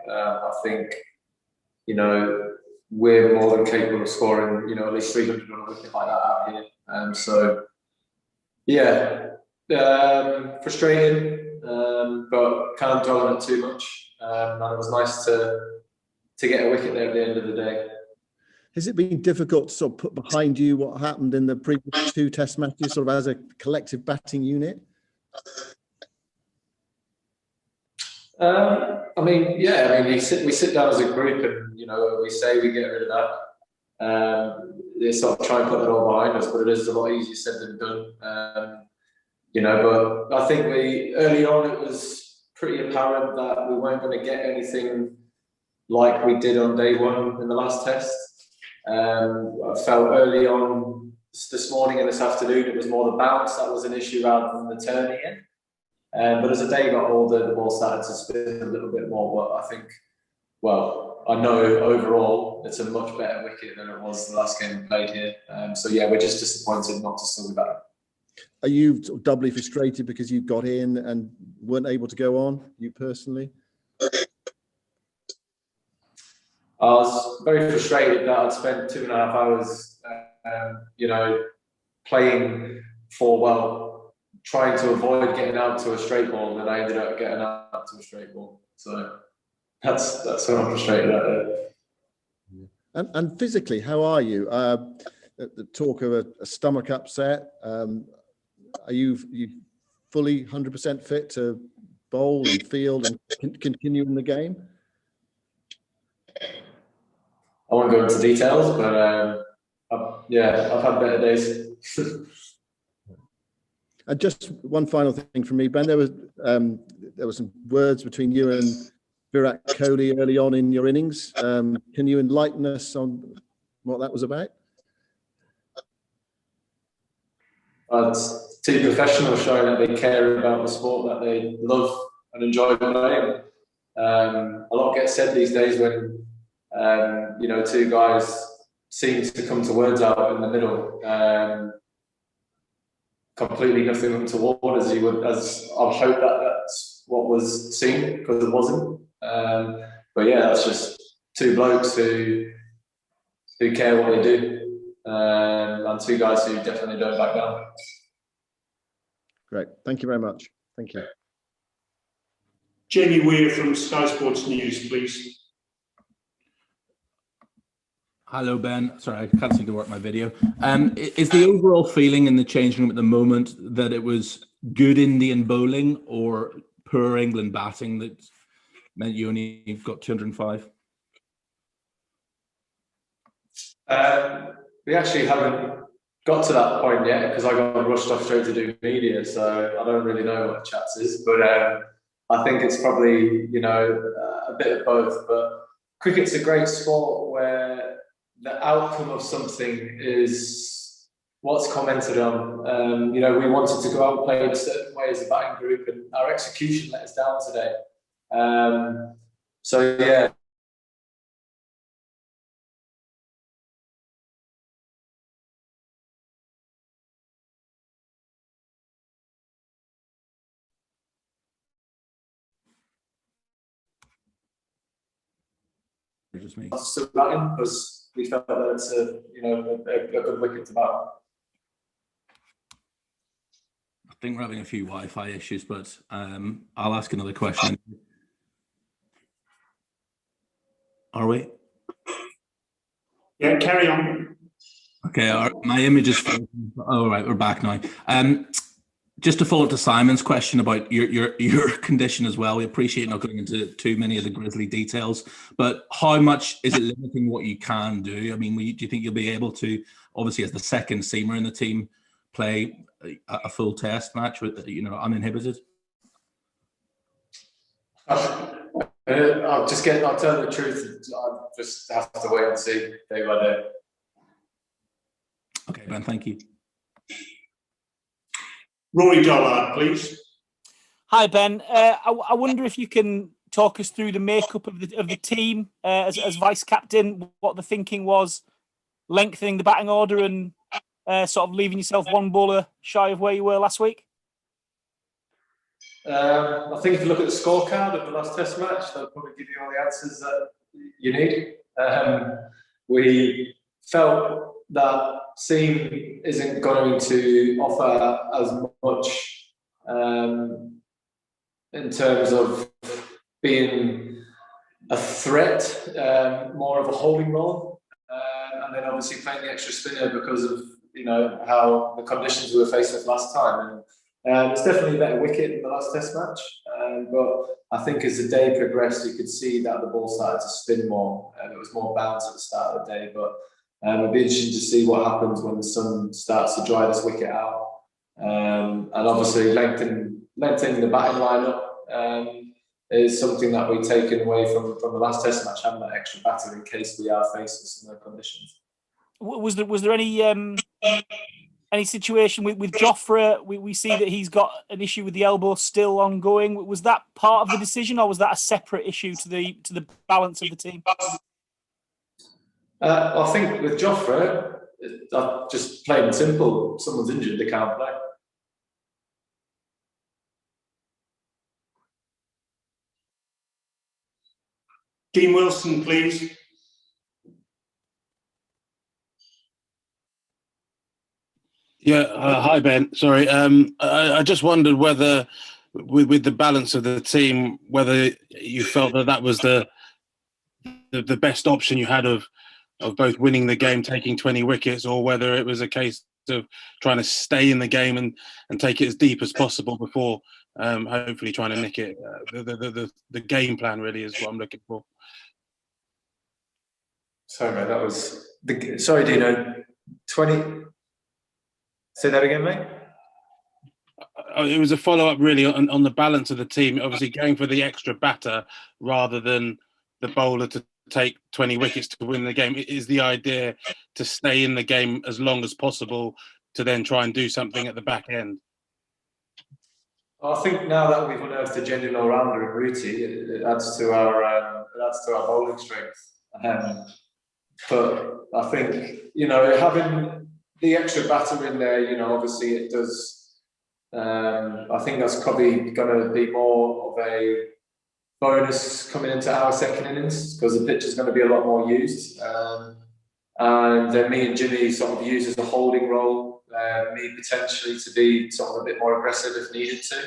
I think, you know, we're more than capable of scoring, you know, at least 300 on a wicket like that out here. So, yeah, frustrating, but can't dwell on it too much. And it was nice to get a wicket there at the end of the day. Has it been difficult to sort of put behind you what happened in the previous 2 Test matches, sort of as a collective batting unit? I mean, yeah. I mean, we sit down as a group, and you know, we say we get rid of that. They sort of try and put that all behind us, but it is a lot easier said than done. You know, but I think early on it was pretty apparent that we weren't going to get anything like we did on day 1 in the last Test. I felt early on this morning and this afternoon it was more the bounce that was an issue rather than the turning in. But as the day got older, the ball started to spin a little bit more. But I think, well, I know overall it's a much better wicket than it was the last game we played here. So yeah, we're just disappointed not to still be back. Are you sort of doubly frustrated because you got in and weren't able to go on, you personally? I was very frustrated that I'd spent 2.5 hours, you know, playing for, well, trying to avoid getting out to a straight ball, and I ended up getting out to a straight ball. So that's what I'm frustrated at. And physically, how are you? The talk of a stomach upset. Are you fully 100% fit to bowl and field and continue in the game? I won't go into details, but yeah, I've had better days. And just one final thing from me, Ben. There was some words between you and Virat Kohli early on in your innings. Can you enlighten us on what that was about? It's 2 professionals showing that they care about the sport that they love and enjoy playing. A lot gets said these days when you know, 2 guys seem to come to words out in the middle. Completely nothing untoward, as I'd hope that's what was seen, because it wasn't. But yeah, that's just 2 blokes who care what they do, and 2 guys who definitely don't back down. Great, thank you very much. Thank you. Jamie Weir from Sky Sports News, please. Hello, Ben. Sorry, I can't seem to work my video. Is the overall feeling in the changing room at the moment that it was good Indian bowling or poor England batting that meant you only got 205? We actually haven't got to that point yet because I got rushed off straight to do media, so I don't really know what the chats is. But I think it's probably, you know, a bit of both. But cricket's a great sport where the outcome of something is what's commented on. You know, we wanted to go out and play in a certain way as a batting group, and our execution let us down today. So yeah. Just me. Still batting because we felt that it's a good wicket to bat. I think we're having a few Wi-Fi issues, but I'll ask another question. Are we? Yeah, carry on. Okay, my image is frozen. Oh, right, we're back now. Just to follow up to Simon's question about your condition as well, we appreciate not going into too many of the grisly details, but how much is it limiting what you can do? I mean, do you think you'll be able to, obviously as the second seamer in the team, play a full Test match with, you know, uninhibited? I'll tell the truth. I'll just have to wait and see day by day. Okay, Ben, thank you. Rory Dollard, please. Hi, Ben. I wonder if you can talk us through the makeup of the team as vice captain, what the thinking was, lengthening the batting order and sort of leaving yourself one bowler shy of where you were last week. I think if you look at the scorecard of the last Test match, they'll probably give you all the answers that you need. We felt that Seam isn't going to offer as much in terms of being a threat, more of a holding role, and then obviously playing the extra spinner because of how the conditions we were faced with last time. And it's definitely a better wicket in the last Test match, but I think as the day progressed, you could see that the ball started to spin more, and it was more bounce at the start of the day. But it'll be interesting to see what happens when the sun starts to dry this wicket out, and obviously lengthening the batting lineup is something that we've taken away from the last Test match, having that extra batter in case we are faced with similar conditions. Was there any situation with Jofra? We see that he's got an issue with the elbow still ongoing. Was that part of the decision, or was that a separate issue to the balance of the team? I think with Jofra, just plain and simple, someone's injured, they can't play. Dean Wilson, please. Yeah, hi Ben. Sorry, I just wondered whether, with the balance of the team, whether you felt that was the best option you had of both winning the game, taking 20 wickets, or whether it was a case of trying to stay in the game and take it as deep as possible before hopefully trying to nick it. The game plan really is what I'm looking for. Sorry, mate, that was sorry, Dino. 20. Say that again, mate. It was a follow-up really on the balance of the team, obviously going for the extra batter rather than the bowler to take 20 wickets to win the game. Is the idea to stay in the game as long as possible to then try and do something at the back end? I think now that we've unearthed a genuine all-rounder in Ruti, it adds to our bowling strength. But I think having the extra batter in there, obviously it does. I think that's probably going to be more of a bonus coming into our second innings because the pitch is going to be a lot more used. And then me and Jimmy sort of use as a holding role, me potentially to be sort of a bit more aggressive if needed to.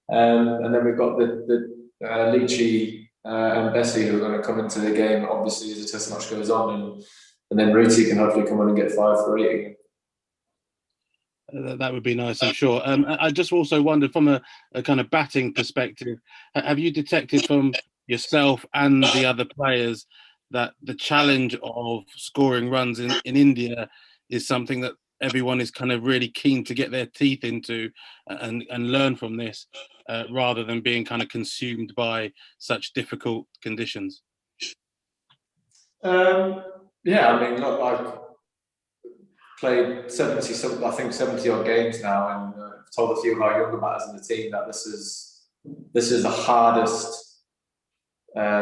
And then we've got the Leachy and Bessie who are going to come into the game, obviously, as the Test match goes on. And then Ruti can hopefully come on and get 5 for 8 again. That would be nice, I'm sure. I just also wondered from a kind of batting perspective, have you detected from yourself and the other players that the challenge of scoring runs in India is something that everyone is kind of really keen to get their teeth into and learn from this rather than being kind of consumed by such difficult conditions? Yeah, I mean, look, I've played 70 odd games now, and I've told a few of our younger batters in the team that this is the hardest.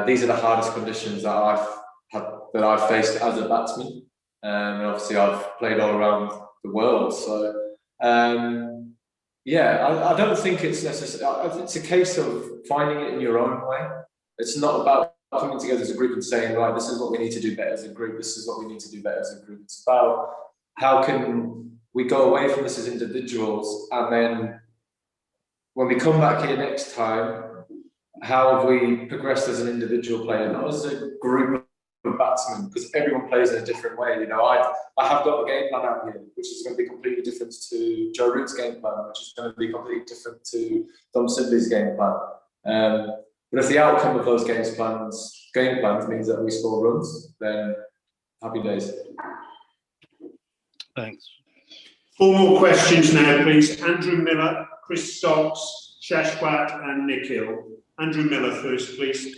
These are the hardest conditions that I've faced as a batsman, and obviously I've played all around the world. So yeah, I don't think it's necessary. It's a case of finding it in your own way. It's not about coming together as a group and saying, right, this is what we need to do better as a group. This is what we need to do better as a group. It's about how can we go away from this as individuals, and then when we come back here next time, how have we progressed as an individual player, not as a group of batsmen, because everyone plays in a different way. I have got a game plan out here, which is going to be completely different to Joe Root's game plan, which is going to be completely different to Dom Sibley's game plan. But if the outcome of those game plans means that we score runs, then happy days. Thanks. 4 more questions now, please. Andrew Miller, Chris Stokes, Shashwat and Nikhil. Andrew Miller first, please.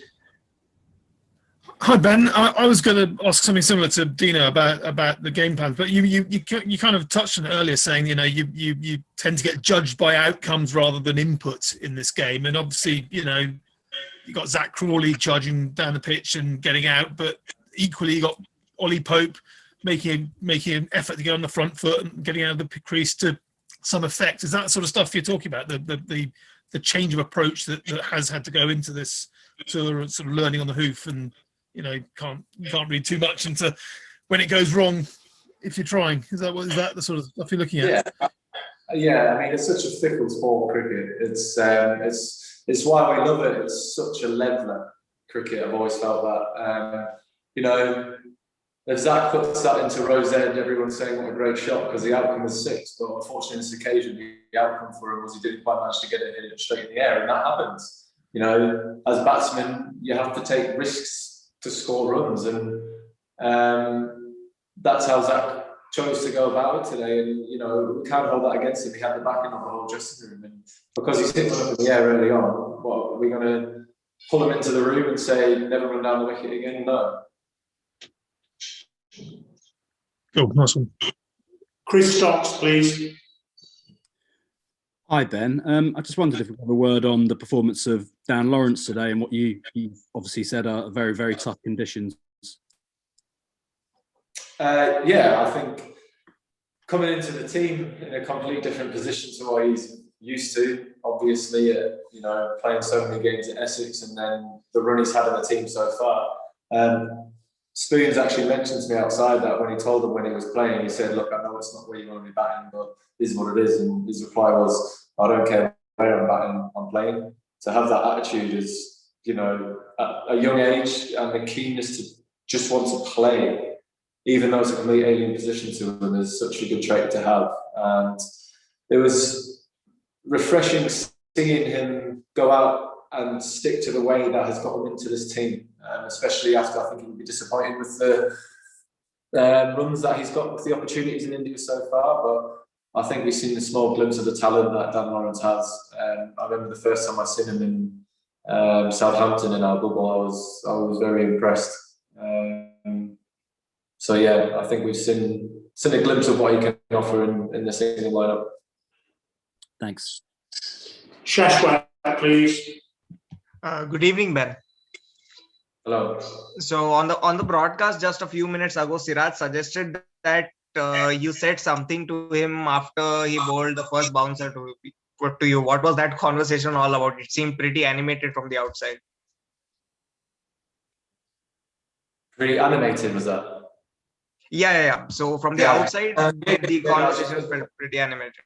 Hi Ben, I was going to ask something similar to Dino about the game plan, but you kind of touched on it earlier, saying you tend to get judged by outcomes rather than inputs in this game, and obviously you got Zach Crawley judging down the pitch and getting out, but equally you got Ollie Pope making an effort to get on the front foot and getting out of the crease to some effect. Is that sort of stuff you're talking about? The the change of approach that has had to go into this sort of learning on the hoof, and you can't read too much into when it goes wrong if you're trying. Is that the sort of stuff you're looking at? Yeah. I mean, it's such a fickle sport, cricket. It's why we love it. It's such a leveler, cricket. I've always felt that. If Zach puts that into Rose End, everyone's saying what a great shot because the outcome was 6. But unfortunately, on this occasion, the outcome for him was he didn't quite manage to get it, hit it straight in the air, and that happens. As batsmen, you have to take risks to score runs, and that's how Zach chose to go about it today. And we can't hold that against him. He had the backing of the whole dressing room, and because he's hit one up in the air early on, what are we going to pull him into the room and say never run down the wicket again? No. Oh, nice one. Chris Stokes, please. Hi, Ben. I just wondered if we could have a word on the performance of Dan Lawrence today and what you obviously said are very, very tough conditions. I think coming into the team in a completely different position to what he's used to, obviously, playing so many games at Essex and then the run he's had in the team so far. Spoons actually mentioned to me outside that when he told them when he was playing, he said, "Look, I know it's not where you want to be batting, but this is what it is." And his reply was, "I don't care where I'm batting, I'm playing." To have that attitude is, at a young age, and the keenness to just want to play, even though it's a complete alien position to him, is such a good trait to have. And it was refreshing seeing him go out and stick to the way that has got him into this team, especially after I think he would be disappointed with the runs that he's got with the opportunities in India so far. But I think we've seen a small glimpse of the talent that Dan Lawrence has. I remember the first time I seen him in Southampton in our bubble, I was very impressed. I think we've seen a glimpse of what he can offer in the single lineup. Thanks. Shashwat, please. Good evening, Ben. Hello. So on the broadcast just a few minutes ago, Siraj suggested that you said something to him after he bowled the first bouncer to you. What was that conversation all about? It seemed pretty animated from the outside. Pretty animated, was that? Yeah. So from the outside, the conversation felt pretty animated.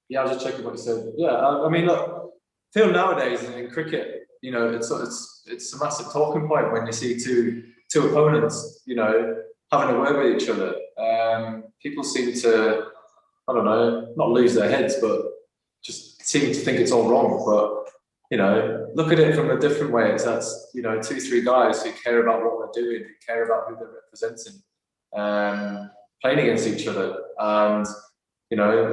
Yeah, I was just checking what you said. Yeah, I mean, look, Phil nowadays in cricket, it's a massive talking point when you see two opponents, having a word with each other. People seem to, I don't know, not lose their heads, but just seem to think it's all wrong. But look at it from a different way. That's 2-3 guys who care about what they're doing, who care about who they're representing, playing against each other. And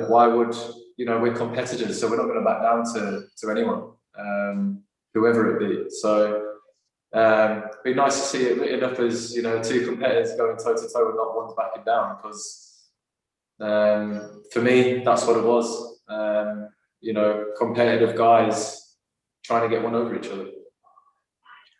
why would we're competitors, so we're not going to back down to anyone, whoever it be. So it'd be nice to see it written up as 2 competitors going toe to toe and not one's backing down, because for me that's what it was. Competitive guys trying to get one over each other.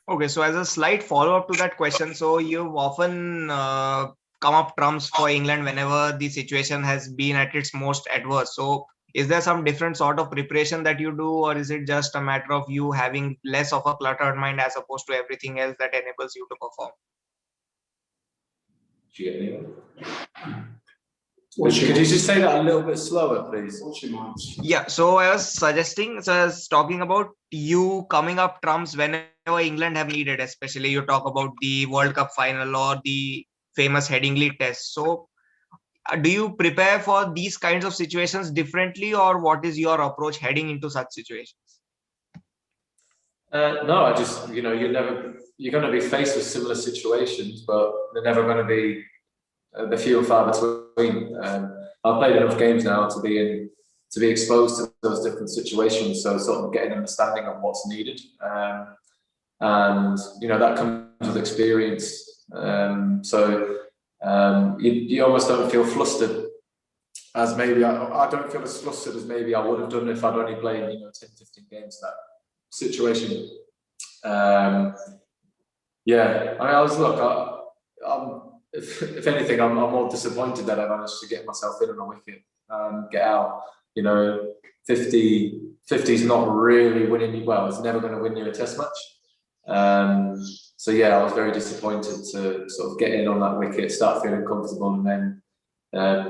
Okay, so as a slight follow-up to that question, so you've often come up trumps for England whenever the situation has been at its most adverse. So is there some different sort of preparation that you do, or is it just a matter of you having less of a cluttered mind as opposed to everything else that enables you to perform? Could you just say that a little bit slower, please? Yeah, so I was talking about you coming up trumps whenever England have needed, especially you talk about the World Cup final or the famous Headingley test. So do you prepare for these kinds of situations differently, or what is your approach heading into such situations? No, I just, you're going to be faced with similar situations, but they're never going to be the few and far between. I've played enough games now to be exposed to those different situations, so sort of getting an understanding of what's needed, and that comes with experience. You almost don't feel flustered as maybe I don't feel as flustered as maybe I would have done if I'd only played 10-15 games in that situation. If anything, I'm more disappointed that I managed to get myself in on a wicket and get out. 50 is not really winning you. Well, it's never going to win you a test match. So yeah, I was very disappointed to sort of get in on that wicket, start feeling comfortable, and then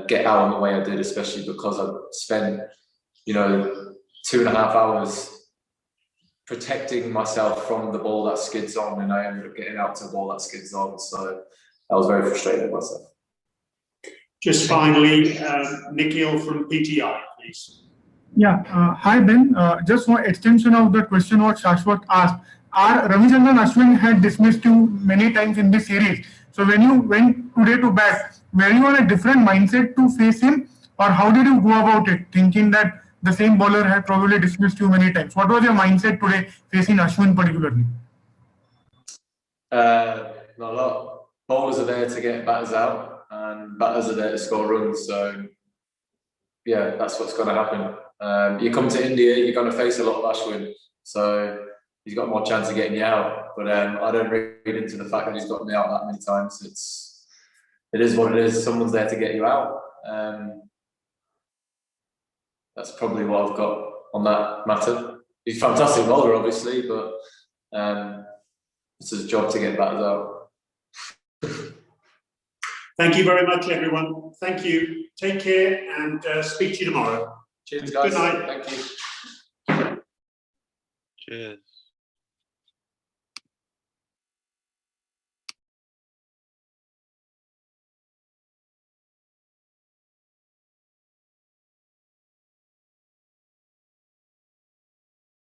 get out on the way I did, especially because I spent, 2.5 hours protecting myself from the ball that skids on, and I ended up getting out to a ball that skids on. So I was very frustrated with myself. Just finally, Nikhil from PTI, please. Yeah, hi Ben. Just one extension of the question what Shashwat asked. Ravichandran Ashwin had dismissed you many times in this series. So when you went today to bat, were you on a different mindset to face him, or how did you go about it, thinking that the same bowler had probably dismissed you many times? What was your mindset today facing Ashwin particularly? Not a lot. Bowlers are there to get batters out, and batters are there to score runs. So yeah, that's what's going to happen. You come to India, you're going to face a lot of Ashwin, so he's got more chance of getting you out. But I don't read into the fact that he's got me out that many times. It is what it is. Someone's there to get you out. That's probably what I've got on that matter. He's a fantastic bowler, obviously, but it's his job to get batters out. Thank you very much, everyone. Thank you. Take care, and speak to you tomorrow. Cheers, guys. Good night. Thank you. Cheers.